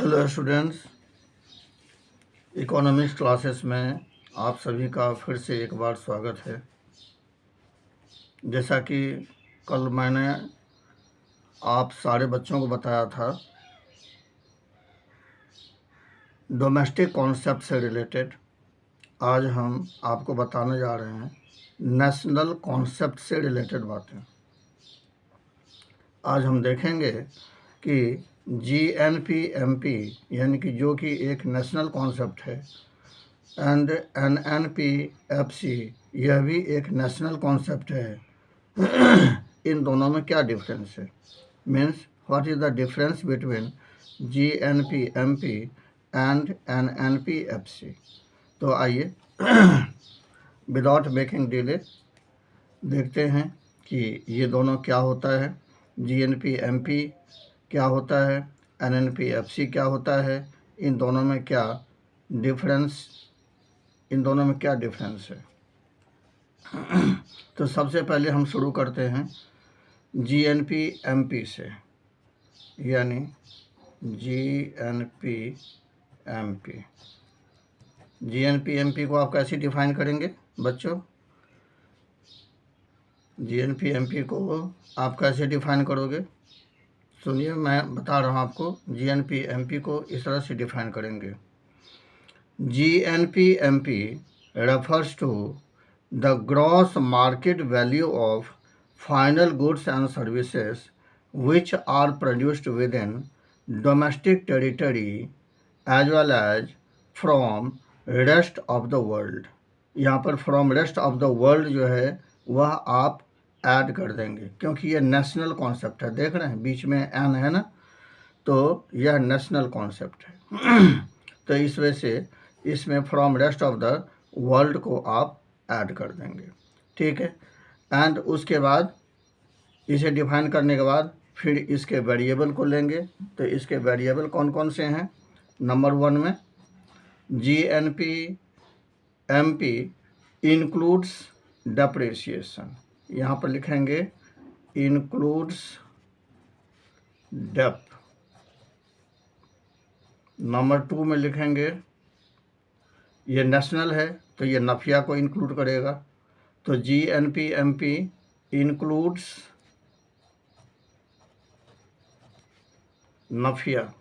Hello students, economics classes में आप सभी का फिर से एक बार स्वागत है। जैसा कि कल मैंने आप सारे बच्चों को बताया था, डोमेस्टिक कॉन्सेप्ट से रिलेटेड आज हम आपको बताने जा रहे हैं नेशनल कॉन्सेप्ट से रिलेटेड बातें। आज हम देखेंगे कि GNP-MP यानी कि जो कि एक नेशनल कॉन्सेप्ट है एंड NNP-FC यह भी एक नेशनल कॉन्सेप्ट है। इन दोनों में क्या डिफरेंस है, means what is the difference between GNP-MP and NNP-FC। तो आइए विदाउट मेकिंग डिले देखते हैं कि ये दोनों क्या होता है, GNP-MP क्या होता है, NNP-FC क्या होता है, इन दोनों में क्या डिफरेंस है। तो सबसे पहले हम शुरू करते हैं GNP-MP से, यानी GNP-MP को आप कैसे डिफाइन करेंगे बच्चों? GNP-MP को आप कैसे डिफाइन करोगे? सुनिए, मैं बता रहा हूँ आपको। GNP-MP को इस तरह से डिफाइन करेंगे। GNP-MP refers to the gross market value of final goods and services which are produced within domestic territory as well as from rest of the world। यहाँ पर from rest of the world जो है वह आप add कर देंगे, क्योंकि ये नेशनल कॉन्सेप्ट है। देख रहे हैं बीच में एन है ना, तो यह नेशनल कॉन्सेप्ट है। तो इस वजह से इसमें from rest of the world को आप ऐड कर देंगे, ठीक है। एंड उसके बाद इसे डिफाइन करने के बाद फिर इसके वेरिएबल को लेंगे। तो इसके वेरिएबल कौन कौन से हैं? नंबर 1 में GNP-MP इंक्लूड्स डेप्रिसिएशन, यहाँ पर लिखेंगे इंक्लूड्स डेप। नंबर 2 में लिखेंगे, ये नेशनल है तो ये नफिया को इंक्लूड करेगा। तो GNP-MP includes NFIA,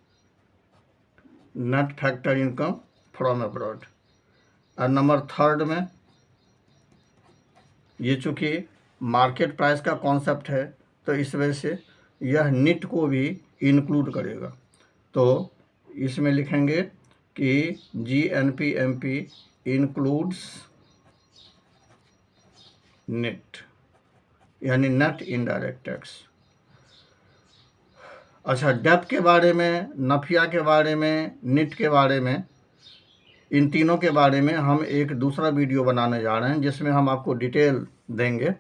net factor income from abroad. और नंबर 3 में ये चूँकि मार्केट प्राइस का कॉन्सेप्ट है तो इस वजह से यह निट को भी इंक्लूड करेगा। तो इसमें लिखेंगे कि GNP-MP इंक्लूड्स नेट, यानी नेट इनडायरेक्ट टैक्स। अच्छा, डेप्थ के बारे में, नफिया के बारे में, निट के बारे में, इन तीनों के बारे में हम एक दूसरा वीडियो बनाने जा रहे हैं जिसमें हम आपको डिटेल देंगे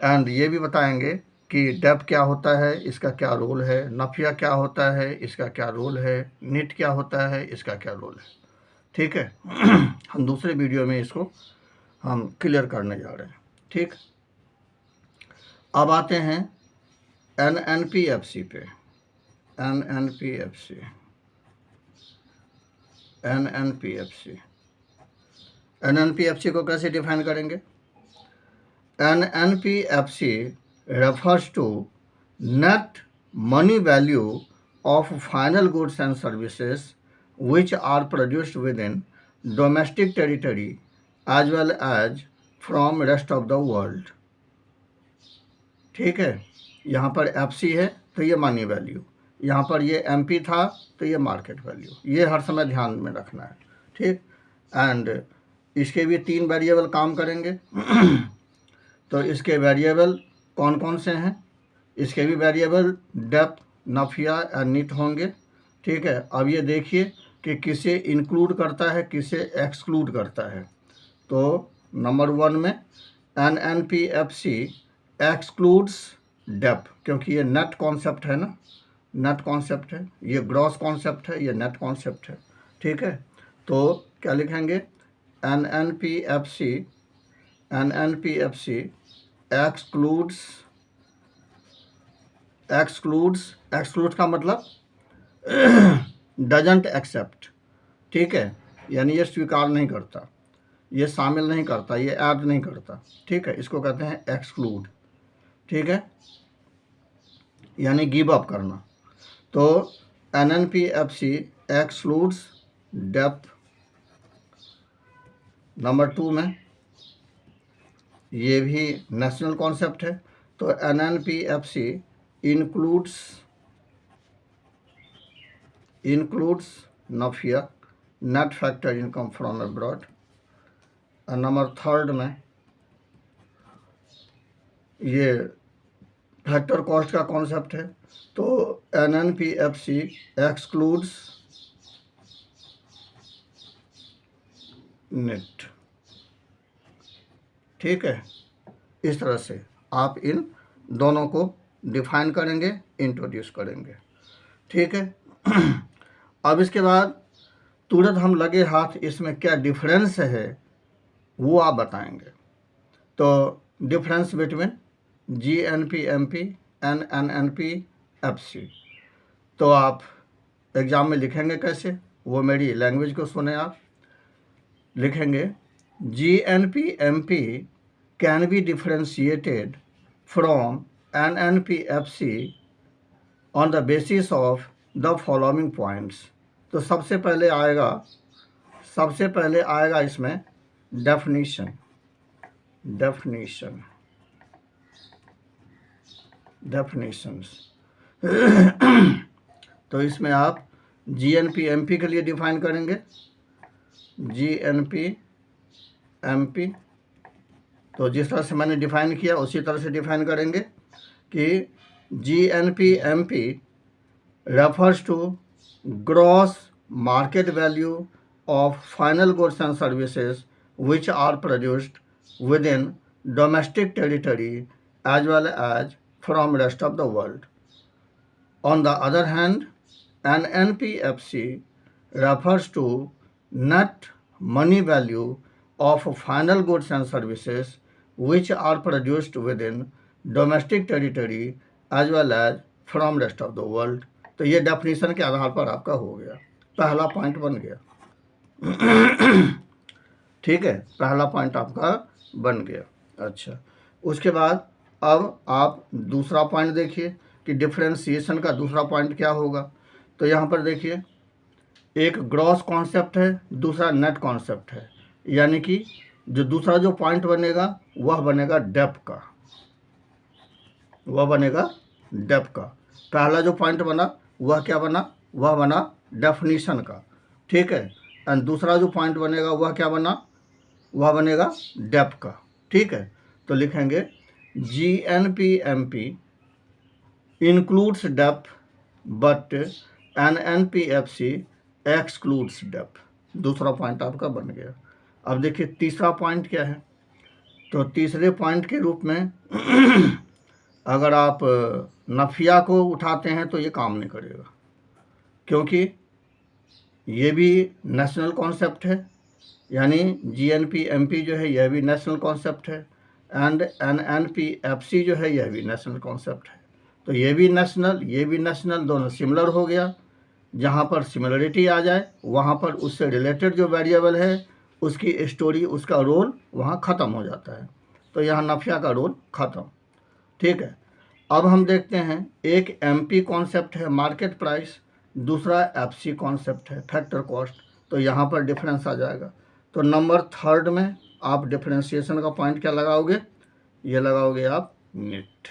एंड ये भी बताएंगे कि डेप्थ क्या होता है, इसका क्या रोल है, नफिया क्या होता है, इसका क्या रोल है, निट क्या होता है, इसका क्या रोल है, ठीक है। हम दूसरे वीडियो में इसको हम क्लियर करने जा रहे हैं, ठीक। अब आते हैं NNP-FC पे। NNP-FC को कैसे डिफाइन करेंगे? NNP-FC refers to net money value of final goods and services which are produced within domestic territory as well as from rest of the world, ठीक है। यहाँ पर FC है तो ये मनी वैल्यू, यहाँ पर ये MP था तो ये मार्केट वैल्यू, ये हर समय ध्यान में रखना है, ठीक। एंड इसके भी 3 वेरिएबल काम करेंगे। तो इसके वेरिएबल कौन कौन से हैं? इसके भी वेरिएबल डेप्थ, नफिया और निट होंगे, ठीक है। अब ये देखिए कि किसे इंक्लूड करता है, किसे एक्सक्लूड करता है। तो नंबर 1 में NNP-FC एक्सक्लूड्स डेप्थ, क्योंकि ये नेट कॉन्सेप्ट है ना, नेट कॉन्सेप्ट है, ये ग्रॉस कॉन्सेप्ट है, ये नेट कॉन्सेप्ट है, ठीक है। तो क्या लिखेंगे? NNP-FC एक्सक्लूड्स का मतलब डजंट एक्सेप्ट, ठीक है, यानी ये स्वीकार नहीं करता, ये शामिल नहीं करता, ये ऐड नहीं करता, ठीक है, इसको कहते हैं एक्सक्लूड, ठीक है, यानी गिव अप करना। तो NNPFC एक्सक्लूड्स डेप्थ। नंबर 2 में ये भी नेशनल कॉन्सेप्ट है, तो NNPFC includes NAFIA, net factor income from abroad। Number 3 में ये फैक्टर कॉस्ट का कॉन्सेप्ट है, तो NNPFC एक्सक्लूड्स नेट, ठीक है। इस तरह से आप इन दोनों को डिफाइन करेंगे, इंट्रोड्यूस करेंगे, ठीक है। अब इसके बाद तुरंत हम लगे हाथ इसमें क्या डिफरेंस है वो आप बताएंगे। तो difference between GNPMP and NNPFC, तो आप एग्ज़ाम में लिखेंगे कैसे, वो मेरी लैंग्वेज को सुने आप। लिखेंगे GNPMP can be differentiated from NNPFC on the basis of the following points. तो सबसे पहले आएगा इसमें डेफिनीशंस। तो इसमें आप GNPMP के लिए डिफाइन करेंगे, GNPMP, तो जिस तरह से मैंने डिफाइन किया उसी तरह से डिफाइन करेंगे कि GNPMP refers to gross market value of final goods and services which are produced within domestic territory as well as from rest of the world. On the other hand, NNPFC refers to net money value of final goods and services which are produced within domestic territory as well as from rest of the world। तो ये definition के आधार पर आपका हो गया, पहला point बन गया। ठीक है, पहला पॉइंट आपका बन गया। अच्छा, उसके बाद अब आप दूसरा पॉइंट देखिए कि डिफरेंशिएशन का दूसरा पॉइंट क्या होगा। तो यहाँ पर देखिए, एक ग्रॉस कॉन्सेप्ट है, दूसरा नेट कॉन्सेप्ट है, यानी कि जो दूसरा जो पॉइंट बनेगा वह बनेगा डेप्थ का, पहला जो पॉइंट बना वह क्या बना, वह बना डेफिनीशन का, ठीक है। एंड दूसरा जो पॉइंट बनेगा वह क्या बना, वह बनेगा डेप्थ का, ठीक है। तो लिखेंगे GNPMP includes depth but NNPFC excludes depth. दूसरा पॉइंट आपका बन गया। अब देखिए तीसरा पॉइंट क्या है। तो तीसरे पॉइंट के रूप में अगर आप नफिया को उठाते हैं तो ये काम नहीं करेगा, क्योंकि ये भी नेशनल कॉन्सेप्ट है, यानी GNPMP जो है यह भी नेशनल कॉन्सेप्ट है, एंड NNPFC जो है यह भी नेशनल कॉन्सेप्ट है। तो ये भी नेशनल दोनों सिमिलर हो गया। जहाँ पर सिमिलरिटी आ जाए वहाँ पर उससे रिलेटेड जो वेरिएबल है उसकी स्टोरी, उसका रोल वहाँ ख़त्म हो जाता है। तो यहाँ नफिया का रोल ख़त्म, ठीक है। अब हम देखते हैं, एक MP कॉन्सेप्ट है मार्केट प्राइस, दूसरा FC कॉन्सेप्ट है फैक्टर कॉस्ट। तो यहाँ पर डिफरेंस आ जाएगा। तो नंबर 3 में आप डिफरेंशिएशन का पॉइंट क्या लगाओगे, ये लगाओगे आप नेट,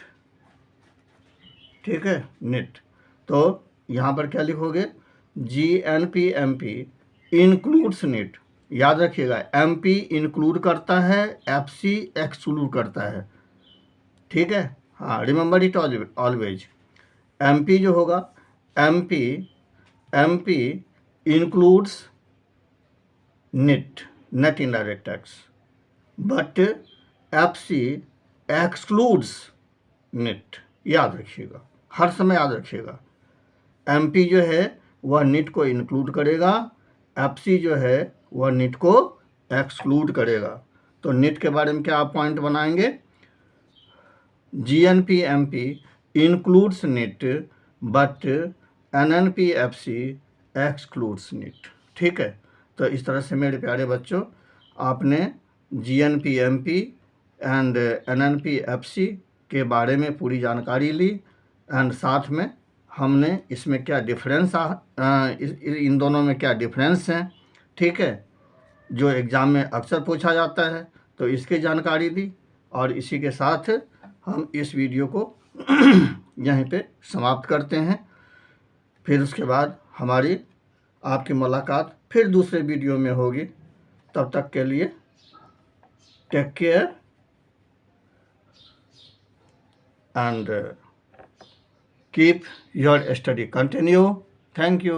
ठीक है, नेट। तो यहाँ पर क्या लिखोगे, GNPMP इंक्लूड्स नेट। याद रखिएगा, MP इंक्लूड करता है, FC एक्सक्लूड करता है, ठीक है। हाँ, रिमेंबर इट ऑलवेज। MP जो होगा, MP includes net indirect tax, but FC excludes net. याद रखिएगा, हर समय याद रखिएगा। MP जो है वह नेट को इंक्लूड करेगा, FC जो है वह नेट को एक्सक्लूड करेगा। तो नेट के बारे में क्या आप पॉइंट बनाएंगे, GNPMP includes net but NNPFC excludes net. ठीक है, तो इस तरह से मेरे प्यारे बच्चों आपने GNP-MP एंड NNP-FC के बारे में पूरी जानकारी ली, एंड साथ में हमने इसमें क्या डिफरेंस इन दोनों में क्या डिफरेंस हैं, ठीक है, जो एग्ज़ाम में अक्सर पूछा जाता है, तो इसकी जानकारी दी। और इसी के साथ हम इस वीडियो को यहीं पे समाप्त करते हैं। फिर उसके बाद हमारी आपकी मुलाकात फिर दूसरे वीडियो में होगी। तब तक के लिए take care and keep your study continue. Thank you.